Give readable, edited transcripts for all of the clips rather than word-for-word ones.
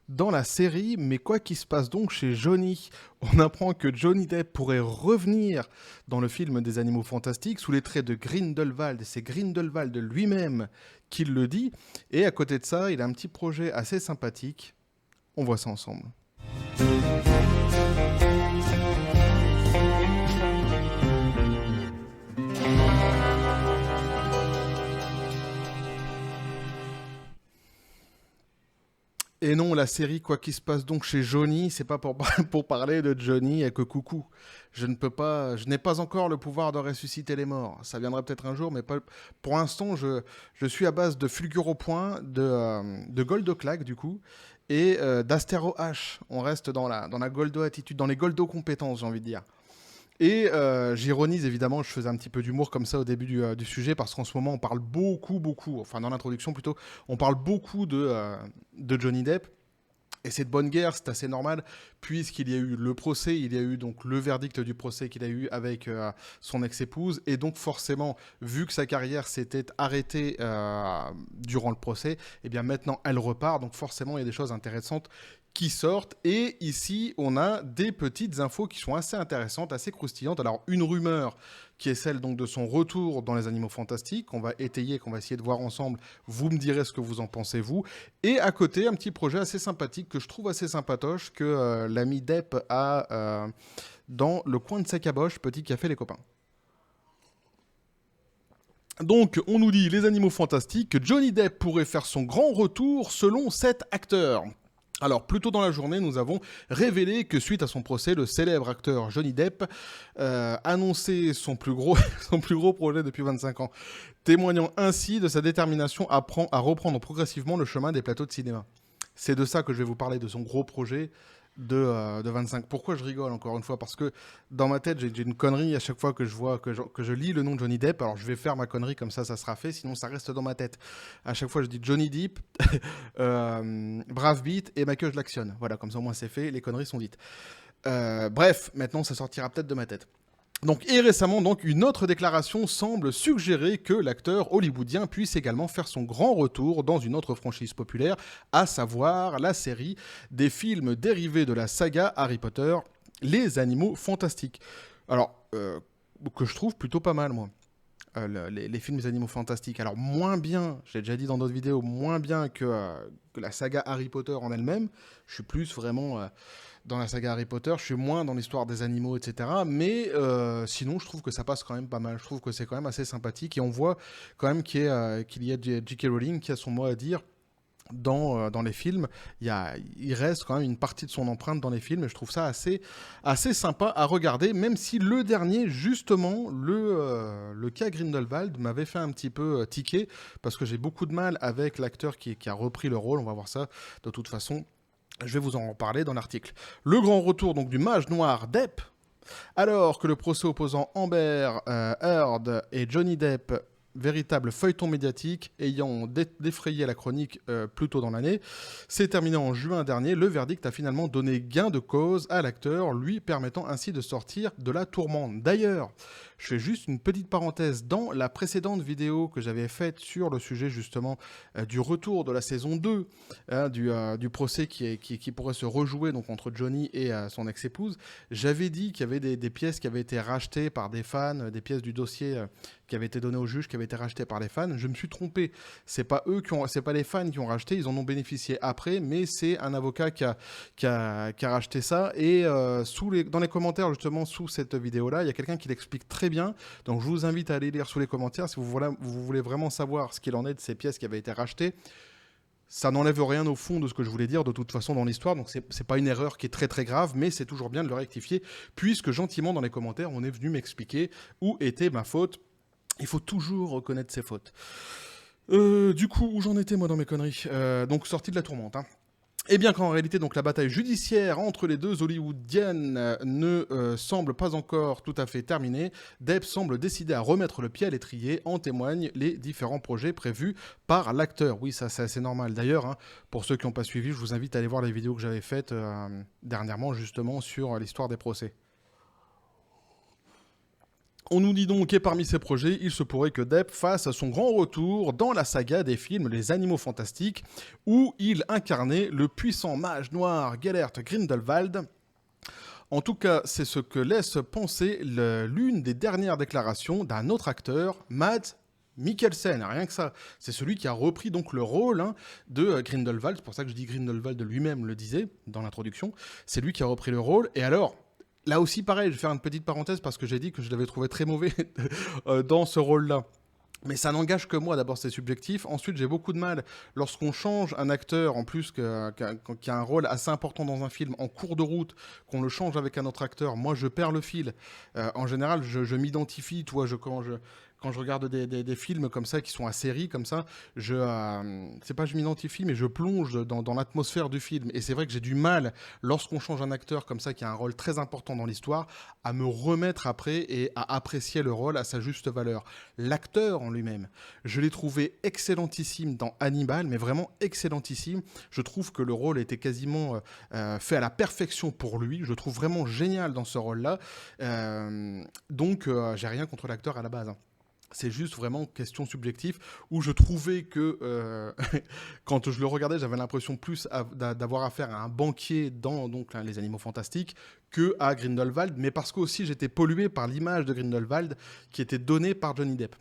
dans la série, mais quoi qu'il se passe donc chez Johnny? On apprend que Johnny Depp pourrait revenir dans le film des Animaux Fantastiques sous les traits de Grindelwald, et c'est Grindelwald lui-même qui le dit, et à côté de ça, il a un petit projet assez sympathique. On voit ça ensemble. Et non, la série Quoi qu'il se passe donc chez Johnny, c'est pas pour, pour parler de Johnny et que coucou. Je n'ai pas encore le pouvoir de ressusciter les morts. Ça viendra peut-être un jour, mais pas, pour l'instant, je suis à base de Fulgure Point, de Goldoclac du coup, et d'Astéro H. On reste dans la Goldo attitude, dans les Goldo compétences, j'ai envie de dire. Et j'ironise évidemment, je faisais un petit peu d'humour comme ça au début du sujet, parce qu'en ce moment on parle beaucoup, enfin dans l'introduction plutôt, on parle beaucoup de Johnny Depp. Et c'est de bonne guerre, c'est assez normal, puisqu'il y a eu le procès, il y a eu donc le verdict du procès qu'il a eu avec son ex-épouse, et donc forcément, vu que sa carrière s'était arrêtée durant le procès, et bien maintenant elle repart, donc forcément il y a des choses intéressantes qui sortent, et ici on a des petites infos qui sont assez intéressantes, assez croustillantes. Alors une rumeur qui est celle donc de son retour dans les Animaux Fantastiques, qu'on va étayer, qu'on va essayer de voir ensemble, vous me direz ce que vous en pensez vous, et à côté, un petit projet assez sympathique que je trouve assez sympatoche que l'ami Depp a dans le coin de sa caboche, petit café les copains. Donc, on nous dit les animaux fantastiques, que Johnny Depp pourrait faire son grand retour selon cet acteur. Alors, plus tôt dans la journée, nous avons révélé que suite à son procès, le célèbre acteur Johnny Depp annonçait son plus gros projet depuis 25 ans, témoignant ainsi de sa détermination à reprendre progressivement le chemin des plateaux de cinéma. C'est de ça que je vais vous parler, de son gros projet de 25. Pourquoi je rigole encore une fois? Parce que dans ma tête, j'ai une connerie à chaque fois que je vois, que je lis le nom de Johnny Depp. Alors je vais faire ma connerie comme ça sera fait, sinon ça reste dans ma tête. À chaque fois, je dis Johnny Depp, Brave Beat et Michael Jackson. Voilà, comme ça au moins c'est fait, les conneries sont dites. Bref, maintenant ça sortira peut-être de ma tête. Donc, et récemment, donc, une autre déclaration semble suggérer que l'acteur hollywoodien puisse également faire son grand retour dans une autre franchise populaire, à savoir la série des films dérivés de la saga Harry Potter, Les Animaux Fantastiques. Alors, que je trouve plutôt pas mal, moi. Les films des Animaux Fantastiques. Alors, moins bien, j'ai déjà dit dans d'autres vidéos, moins bien que la saga Harry Potter en elle-même. Je suis plus vraiment dans la saga Harry Potter, je suis moins dans l'histoire des animaux, etc. Mais sinon, je trouve que ça passe quand même pas mal. Je trouve que c'est quand même assez sympathique. Et on voit quand même qu'il y a J.K. Rowling qui a son mot à dire dans les films. Il reste quand même une partie de son empreinte dans les films. Et je trouve ça assez sympa à regarder. Même si le dernier, justement, le cas Grindelwald m'avait fait un petit peu tiquer. Parce que j'ai beaucoup de mal avec l'acteur qui a repris le rôle. On va voir ça de toute façon. Je vais vous en parler dans l'article. Le grand retour donc du mage noir Depp, alors que le procès opposant Amber Heard et Johnny Depp, véritable feuilleton médiatique ayant défrayé la chronique plus tôt dans l'année, s'est terminé en juin dernier. Le verdict a finalement donné gain de cause à l'acteur, lui permettant ainsi de sortir de la tourmente. D'ailleurs, je fais juste une petite parenthèse. Dans la précédente vidéo que j'avais faite sur le sujet justement du retour de la saison 2, du procès qui pourrait se rejouer donc, entre Johnny et son ex-épouse, j'avais dit qu'il y avait des pièces qui avaient été rachetées par des fans, des pièces du dossier qui avaient été données au juge, qui avaient été rachetées par les fans. Je me suis trompé. C'est pas les fans qui ont racheté, ils en ont bénéficié après, mais c'est un avocat qui a racheté ça. Et dans les commentaires justement sous cette vidéo-là, il y a quelqu'un qui l'explique très bien. Donc je vous invite à aller lire sous les commentaires si vous voulez vraiment savoir ce qu'il en est de ces pièces qui avaient été rachetées. Ça n'enlève rien au fond de ce que je voulais dire de toute façon dans l'histoire, donc c'est pas une erreur qui est très très grave, mais c'est toujours bien de le rectifier, puisque gentiment dans les commentaires on est venu m'expliquer où était ma faute. Il faut toujours reconnaître ses fautes. Du coup, où j'en étais moi dans mes conneries Donc sortie de la tourmente, hein. Eh bien qu'en réalité, donc, la bataille judiciaire entre les deux hollywoodiennes ne semble pas encore tout à fait terminée. Depp semble décidé à remettre le pied à l'étrier, en témoignent les différents projets prévus par l'acteur. Oui, ça c'est assez normal. D'ailleurs, hein, pour ceux qui n'ont pas suivi, je vous invite à aller voir les vidéos que j'avais faites dernièrement justement sur l'histoire des procès. On nous dit donc que parmi ces projets, il se pourrait que Depp fasse son grand retour dans la saga des films Les Animaux Fantastiques, où il incarnait le puissant mage noir Gellert Grindelwald. En tout cas, c'est ce que laisse penser l'une des dernières déclarations d'un autre acteur, Mads Mikkelsen, rien que ça. C'est celui qui a repris donc le rôle de Grindelwald, c'est pour ça que je dis Grindelwald lui-même le disait dans l'introduction. C'est lui qui a repris le rôle, et alors... Là aussi, pareil, je vais faire une petite parenthèse parce que j'ai dit que je l'avais trouvé très mauvais dans ce rôle-là. Mais ça n'engage que moi, d'abord c'est subjectif. Ensuite, j'ai beaucoup de mal lorsqu'on change un acteur, en plus qui a un rôle assez important dans un film, en cours de route, qu'on le change avec un autre acteur. Moi, je perds le fil. En général, je m'identifie, quand je regarde des films comme ça, qui sont à série comme ça, c'est pas je m'identifie, mais je plonge dans l'atmosphère du film. Et c'est vrai que j'ai du mal, lorsqu'on change un acteur comme ça, qui a un rôle très important dans l'histoire, à me remettre après et à apprécier le rôle à sa juste valeur. L'acteur en lui-même, je l'ai trouvé excellentissime dans Hannibal, mais vraiment excellentissime. Je trouve que le rôle était quasiment fait à la perfection pour lui. Je le trouve vraiment génial dans ce rôle-là. Donc, j'ai rien contre l'acteur à la base. C'est juste vraiment question subjective où je trouvais que quand je le regardais, j'avais l'impression plus d'avoir affaire à un banquier dans donc, Les Animaux Fantastiques que à Grindelwald, mais parce que aussi j'étais pollué par l'image de Grindelwald qui était donnée par Johnny Depp.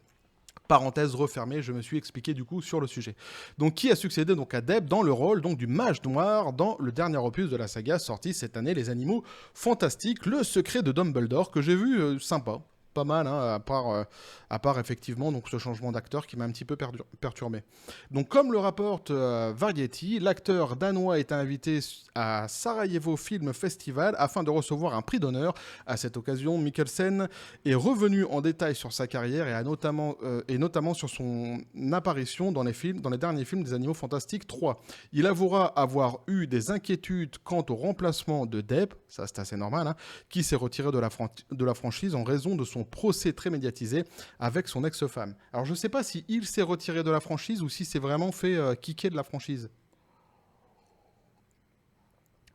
Parenthèse refermée, je me suis expliqué du coup sur le sujet. Donc qui a succédé donc à Depp dans le rôle donc du mage noir dans le dernier opus de la saga sorti cette année, Les Animaux Fantastiques, le secret de Dumbledore, que j'ai vu sympa. Pas mal, à part effectivement donc, ce changement d'acteur qui m'a un petit peu perturbé. Donc comme le rapporte Variety, l'acteur danois est invité à Sarajevo Film Festival afin de recevoir un prix d'honneur. À cette occasion, Mikkelsen est revenu en détail sur sa carrière et notamment sur son apparition dans les derniers films des Animaux Fantastiques 3. Il avouera avoir eu des inquiétudes quant au remplacement de Depp, ça c'est assez normal, qui s'est retiré de la franchise en raison de son procès très médiatisé avec son ex-femme. Alors je ne sais pas si il s'est retiré de la franchise ou si c'est vraiment fait kicker de la franchise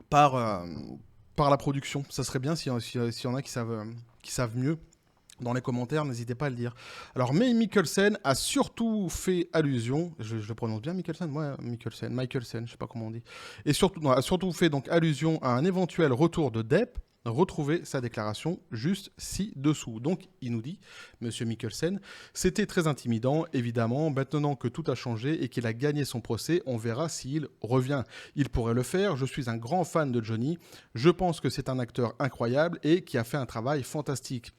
par la production. Ça serait bien s'il y en a qui savent mieux. Dans les commentaires, n'hésitez pas à le dire. Alors, May Mikkelsen a surtout fait allusion, je le prononce bien Mikkelsen, moi, Mikkelsen, je sais pas comment on dit, et a surtout fait donc allusion à un éventuel retour de Depp. Retrouvez sa déclaration juste ci-dessous. Donc, il nous dit, Monsieur Mikkelsen, c'était très intimidant, évidemment. Maintenant que tout a changé et qu'il a gagné son procès, on verra s'il revient. Il pourrait le faire. Je suis un grand fan de Johnny. Je pense que c'est un acteur incroyable et qui a fait un travail fantastique.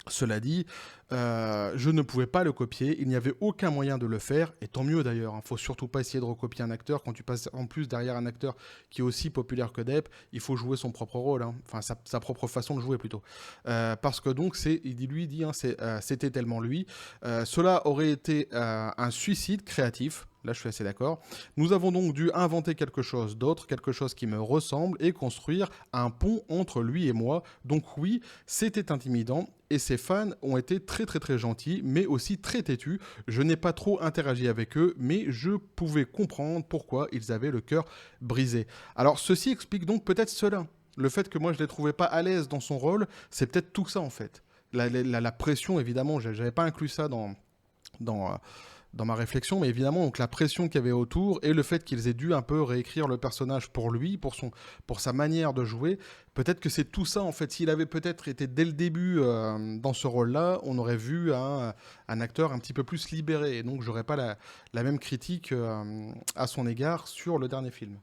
Cela dit, je ne pouvais pas le copier, il n'y avait aucun moyen de le faire, et tant mieux d'ailleurs, il ne faut surtout pas essayer de recopier un acteur, quand tu passes en plus derrière un acteur qui est aussi populaire que Depp, il faut jouer son propre rôle, enfin sa propre façon de jouer plutôt. Parce que donc, c'était tellement lui, cela aurait été un suicide créatif. Là, je suis assez d'accord. Nous avons donc dû inventer quelque chose d'autre, quelque chose qui me ressemble, et construire un pont entre lui et moi. Donc oui, c'était intimidant, et ses fans ont été très très très gentils, mais aussi très têtus. Je n'ai pas trop interagi avec eux, mais je pouvais comprendre pourquoi ils avaient le cœur brisé. Alors ceci explique donc peut-être cela. Le fait que moi je ne les trouvais pas à l'aise dans son rôle, c'est peut-être tout ça en fait. La pression, évidemment, je n'avais pas inclus ça dans ma réflexion, mais évidemment, donc la pression qu'il y avait autour et le fait qu'ils aient dû un peu réécrire le personnage pour lui, pour sa manière de jouer, peut-être que c'est tout ça, en fait. S'il avait peut-être été dès le début dans ce rôle-là, on aurait vu un acteur un petit peu plus libéré, et donc j'aurais pas la même critique à son égard sur le dernier film.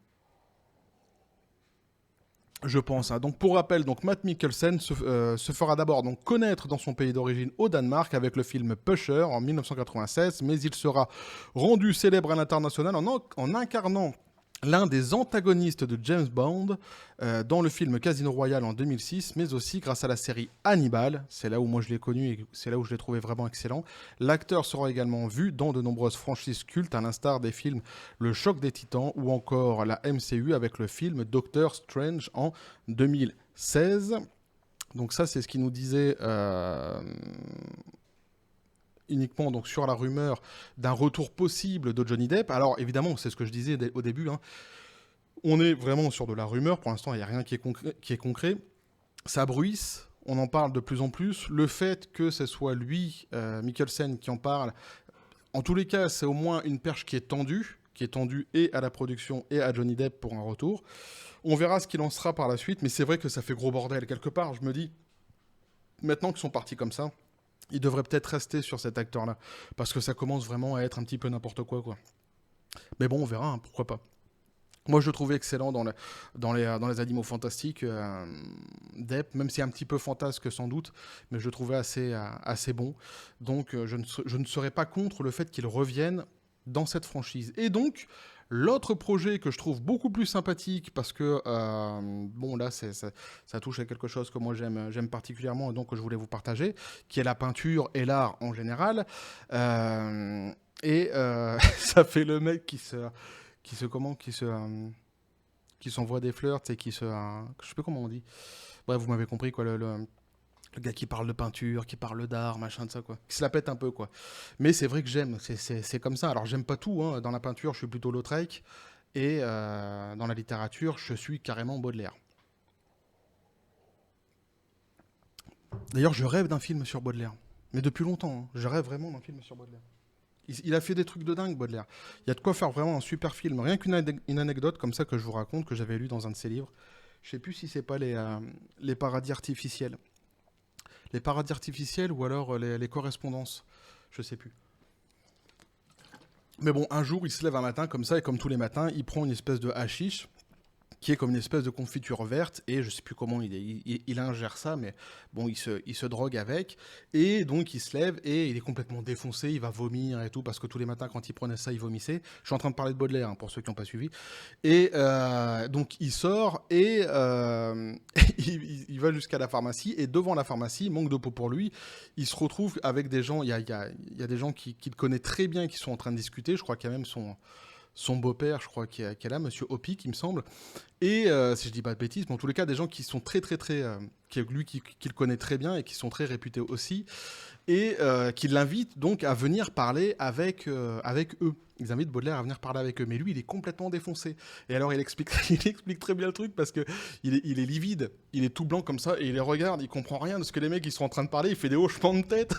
Je pense. Donc pour rappel, donc Matt Mikkelsen se fera d'abord donc connaître dans son pays d'origine au Danemark avec le film Pusher en 1996, mais il sera rendu célèbre à l'international en incarnant l'un des antagonistes de James Bond dans le film Casino Royale en 2006, mais aussi grâce à la série Hannibal. C'est là où moi je l'ai connu et c'est là où je l'ai trouvé vraiment excellent. L'acteur sera également vu dans de nombreuses franchises cultes, à l'instar des films Le Choc des Titans ou encore la MCU avec le film Doctor Strange en 2016. Donc ça, c'est ce qu'il nous disait uniquement donc sur la rumeur d'un retour possible de Johnny Depp. Alors évidemment, c'est ce que je disais au début, on est vraiment sur de la rumeur, pour l'instant il n'y a rien qui est concret. Ça bruisse, on en parle de plus en plus. Le fait que ce soit lui, Mikkelsen, qui en parle, en tous les cas, c'est au moins une perche qui est tendue et à la production et à Johnny Depp pour un retour. On verra ce qu'il en sera par la suite, mais c'est vrai que ça fait gros bordel. Quelque part, je me dis, maintenant qu'ils sont partis comme ça, ils devraient peut-être rester sur cet acteur-là, parce que ça commence vraiment à être un petit peu n'importe quoi, quoi. Mais bon, on verra, hein, pourquoi pas. Moi, je le trouvais excellent dans les Animaux Fantastiques, Depp, même si un petit peu fantasque sans doute, mais je le trouvais assez bon. Donc, je ne serais pas contre le fait qu'il revienne dans cette franchise. Et donc, l'autre projet que je trouve beaucoup plus sympathique, parce que, bon, là, ça touche à quelque chose que moi j'aime particulièrement, et donc que je voulais vous partager, qui est la peinture et l'art en général. Ça fait le mec qui s'envoie des fleurs, tu sais, je sais pas comment on dit. Bref, vous m'avez compris, quoi, le gars qui parle de peinture, qui parle d'art, machin de ça, quoi. Qui se la pète un peu, quoi. Mais c'est vrai que j'aime, c'est comme ça. Alors, j'aime pas tout, hein. Dans la peinture, je suis plutôt Lautrec, et dans la littérature, je suis carrément Baudelaire. D'ailleurs, je rêve d'un film sur Baudelaire. Mais depuis longtemps, hein. Je rêve vraiment d'un film sur Baudelaire. Il a fait des trucs de dingue, Baudelaire. Il y a de quoi faire vraiment un super film. Rien qu'une anecdote comme ça que je vous raconte, que j'avais lu dans un de ses livres. Je sais plus si c'est pas les paradis artificiels. Les paradis artificiels ou alors les correspondances. Je sais plus. Mais bon, un jour, il se lève un matin comme ça, et comme tous les matins, il prend une espèce de hashish, qui est comme une espèce de confiture verte, et je sais plus comment il ingère ça, mais bon, il se drogue avec, et donc il se lève, et il est complètement défoncé, il va vomir et tout, parce que tous les matins, quand il prenait ça, il vomissait. Je suis en train de parler de Baudelaire, hein, pour ceux qui n'ont pas suivi. Et donc il sort, et il va jusqu'à la pharmacie, et devant la pharmacie, manque de peau pour lui, il se retrouve avec des gens, il y a des gens qui le connaissent très bien, qui sont en train de discuter, je crois qu'il y a même son beau-père, je crois, qui est là, Monsieur Hopic, il me semble. Et si je dis pas de bêtises, mais en tous les cas, des gens qui sont très, très, très. Qui le connaît très bien et qui sont très réputés aussi. Et qui l'invitent donc à venir parler avec eux. Ils invitent Baudelaire à venir parler avec eux. Mais lui, il est complètement défoncé. Et alors, il explique, il explique très bien le truc parce que il est livide. Il est tout blanc comme ça et il les regarde. Il comprend rien de ce que les mecs ils sont en train de parler. Il fait des hochements de tête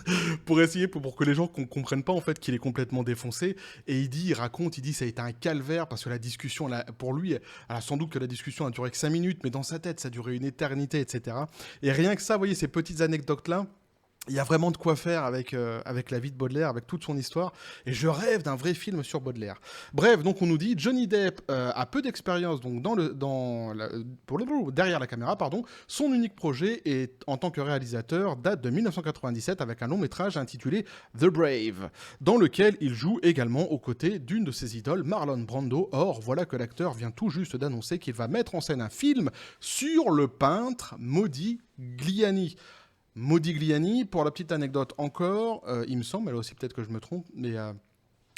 pour essayer, pour que les gens comprennent pas en fait qu'il est complètement défoncé. Et il raconte, ça a été un calvaire parce que la discussion, pour lui, alors sans doute que la discussion a duré que 5 minutes, mais dans sa tête, ça a duré une éternité, etc. Et rien que ça, vous voyez, ces petites anecdotes-là, il y a vraiment de quoi faire avec la vie de Baudelaire, avec toute son histoire. Et je rêve d'un vrai film sur Baudelaire. Bref, donc on nous dit, Johnny Depp a peu d'expérience donc derrière la caméra, pardon. Son unique projet en tant que réalisateur date de 1997 avec un long métrage intitulé The Brave, dans lequel il joue également aux côtés d'une de ses idoles, Marlon Brando. Or, voilà que l'acteur vient tout juste d'annoncer qu'il va mettre en scène un film sur le peintre Modigliani. Modigliani, pour la petite anecdote encore, il me semble, mais là aussi peut-être que je me trompe, mais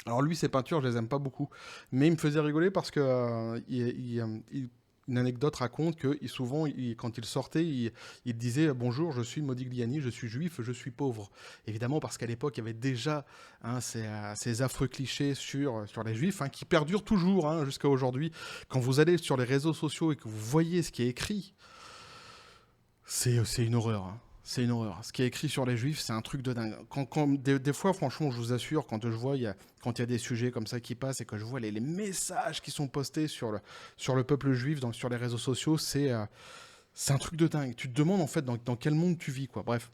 alors lui, ses peintures, je les aime pas beaucoup, mais il me faisait rigoler parce que une anecdote raconte que souvent, quand il sortait, il disait bonjour, je suis Modigliani, je suis juif, je suis pauvre. Évidemment, parce qu'à l'époque, il y avait déjà ces affreux clichés sur les juifs qui perdurent toujours jusqu'à aujourd'hui. Quand vous allez sur les réseaux sociaux et que vous voyez ce qui est écrit, c'est une horreur. C'est une horreur. Ce qui est écrit sur les juifs, c'est un truc de dingue. Des fois, franchement, je vous assure, quand je vois, quand il y a des sujets comme ça qui passent et que je vois les messages qui sont postés sur le peuple juif, sur les réseaux sociaux, c'est un truc de dingue. Tu te demandes en fait dans quel monde tu vis, quoi. Bref,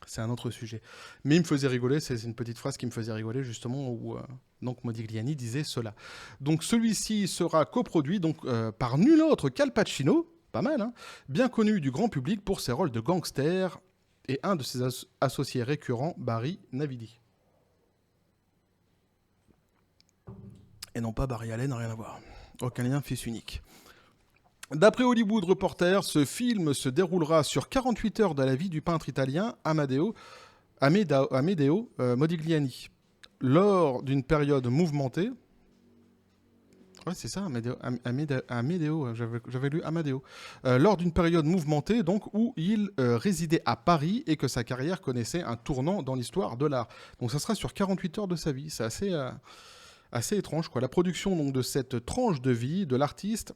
c'est un autre sujet. Mais il me faisait rigoler, c'est une petite phrase qui me faisait rigoler justement où donc Modigliani disait cela. Donc celui-ci sera coproduit donc, par nul autre qu'Al Pacino. Pas mal, hein. Bien connu du grand public pour ses rôles de gangster et un de ses associés récurrents, Barry Navidi. Et non pas Barry Allen, rien à voir. Aucun lien, fils unique. D'après Hollywood Reporter, ce film se déroulera sur 48 heures de la vie du peintre italien Amedeo Modigliani. Lors d'une période mouvementée, ouais, c'est ça, Amedeo, j'avais lu Amadeo. Lors d'une période mouvementée, donc, où il résidait à Paris et que sa carrière connaissait un tournant dans l'histoire de l'art. Donc ça sera sur 48 heures de sa vie. C'est assez étrange, quoi. La production donc, de cette tranche de vie de l'artiste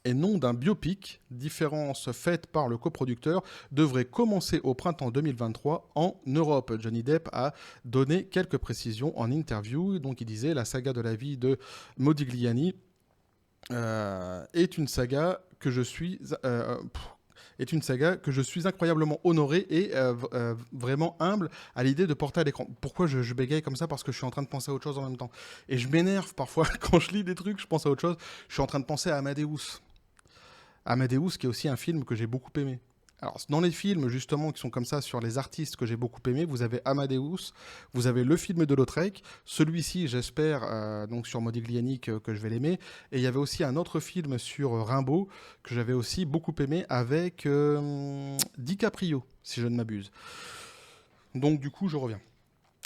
et non d'un biopic. Différence faite par le coproducteur devrait commencer au printemps 2023 en Europe. Johnny Depp a donné quelques précisions en interview. Donc il disait la saga de la vie de Modigliani est une saga que je suis incroyablement honoré et vraiment humble à l'idée de porter à l'écran. Pourquoi je bégaye comme ça? Parce que je suis en train de penser à autre chose en même temps. Et je m'énerve parfois quand je lis des trucs, je pense à autre chose. Je suis en train de penser à Amadeus. Amadeus, qui est aussi un film que j'ai beaucoup aimé. Alors, dans les films, justement, qui sont comme ça, sur les artistes que j'ai beaucoup aimé, vous avez Amadeus, vous avez le film de Lautrec, celui-ci, j'espère, donc sur Modigliani, que je vais l'aimer, et il y avait aussi un autre film sur Rimbaud, que j'avais aussi beaucoup aimé, avec DiCaprio, si je ne m'abuse. Donc, du coup, je reviens.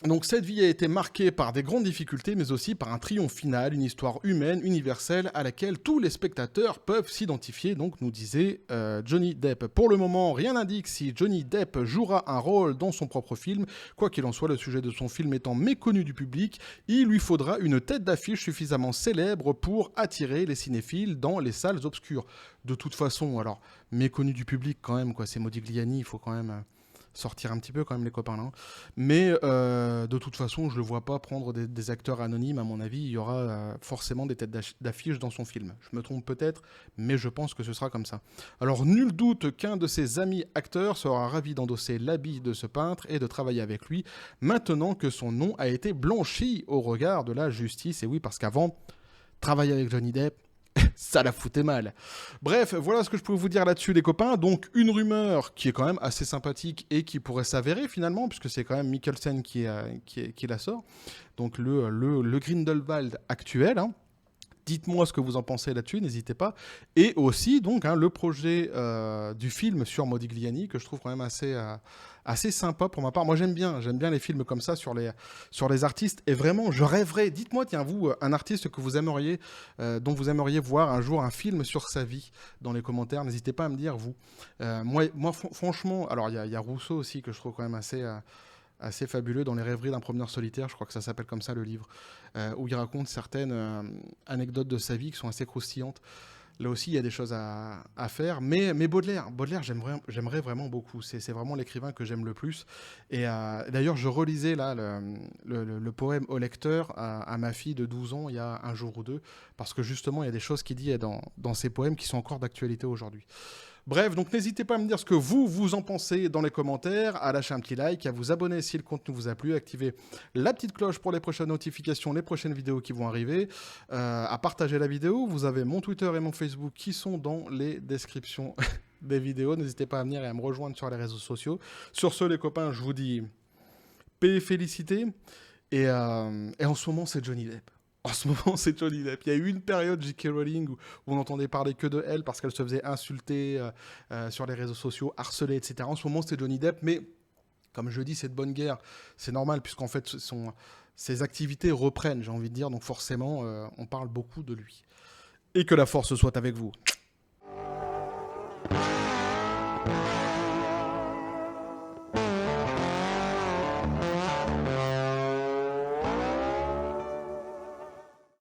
Donc cette vie a été marquée par des grandes difficultés, mais aussi par un triomphe final, une histoire humaine, universelle, à laquelle tous les spectateurs peuvent s'identifier, donc nous disait Johnny Depp. Pour le moment, rien n'indique si Johnny Depp jouera un rôle dans son propre film. Quoi qu'il en soit, le sujet de son film étant méconnu du public, il lui faudra une tête d'affiche suffisamment célèbre pour attirer les cinéphiles dans les salles obscures. De toute façon, alors, méconnu du public quand même, quoi, c'est Modigliani, il faut quand même... sortir un petit peu quand même les copains là. Mais de toute façon, je le vois pas prendre des acteurs anonymes. À mon avis, il y aura forcément des têtes d'affiche dans son film. Je me trompe peut-être, mais je pense que ce sera comme ça. Alors nul doute qu'un de ses amis acteurs sera ravi d'endosser l'habit de ce peintre et de travailler avec lui, maintenant que son nom a été blanchi au regard de la justice. Et oui, parce qu'avant, travailler avec Johnny Depp, ça la foutait mal. Bref, voilà ce que je peux vous dire là-dessus, les copains. Donc, une rumeur qui est quand même assez sympathique et qui pourrait s'avérer finalement, puisque c'est quand même Mikkelsen qui la sort. Donc, le Grindelwald actuel. Hein. Dites-moi ce que vous en pensez là-dessus, n'hésitez pas. Et aussi, donc, le projet du film sur Modigliani, que je trouve quand même assez sympa pour ma part. Moi, j'aime bien les films comme ça sur les artistes. Et vraiment, je rêverais. Dites-moi, tiens, vous, un artiste que vous aimeriez, dont vous aimeriez voir un jour un film sur sa vie dans les commentaires. N'hésitez pas à me dire, vous. Moi franchement, alors il y a Rousseau aussi que je trouve quand même assez fabuleux dans Les rêveries d'un promeneur solitaire, je crois que ça s'appelle comme ça le livre, où il raconte certaines anecdotes de sa vie qui sont assez croustillantes. Là aussi, il y a des choses à faire, mais Baudelaire, j'aimerais vraiment beaucoup. C'est vraiment l'écrivain que j'aime le plus. Et d'ailleurs, je relisais là le poème au lecteur à ma fille de 12 ans il y a un jour ou deux, parce que justement, il y a des choses qu'il dit dans ces poèmes qui sont encore d'actualité aujourd'hui. Bref, donc n'hésitez pas à me dire ce que vous en pensez dans les commentaires, à lâcher un petit like, à vous abonner si le contenu vous a plu, à activer la petite cloche pour les prochaines notifications, les prochaines vidéos qui vont arriver, à partager la vidéo. Vous avez mon Twitter et mon Facebook qui sont dans les descriptions des vidéos. N'hésitez pas à venir et à me rejoindre sur les réseaux sociaux. Sur ce, les copains, je vous dis paix et félicité. Et en ce moment, c'est Johnny Depp. En ce moment, c'est Johnny Depp. Il y a eu une période, J.K. Rowling, où on entendait parler que de elle parce qu'elle se faisait insulter sur les réseaux sociaux, harceler, etc. En ce moment, c'est Johnny Depp, mais comme je dis, c'est de bonne guerre. C'est normal, puisqu'en fait, ses activités reprennent, j'ai envie de dire. Donc forcément, on parle beaucoup de lui. Et que la force soit avec vous.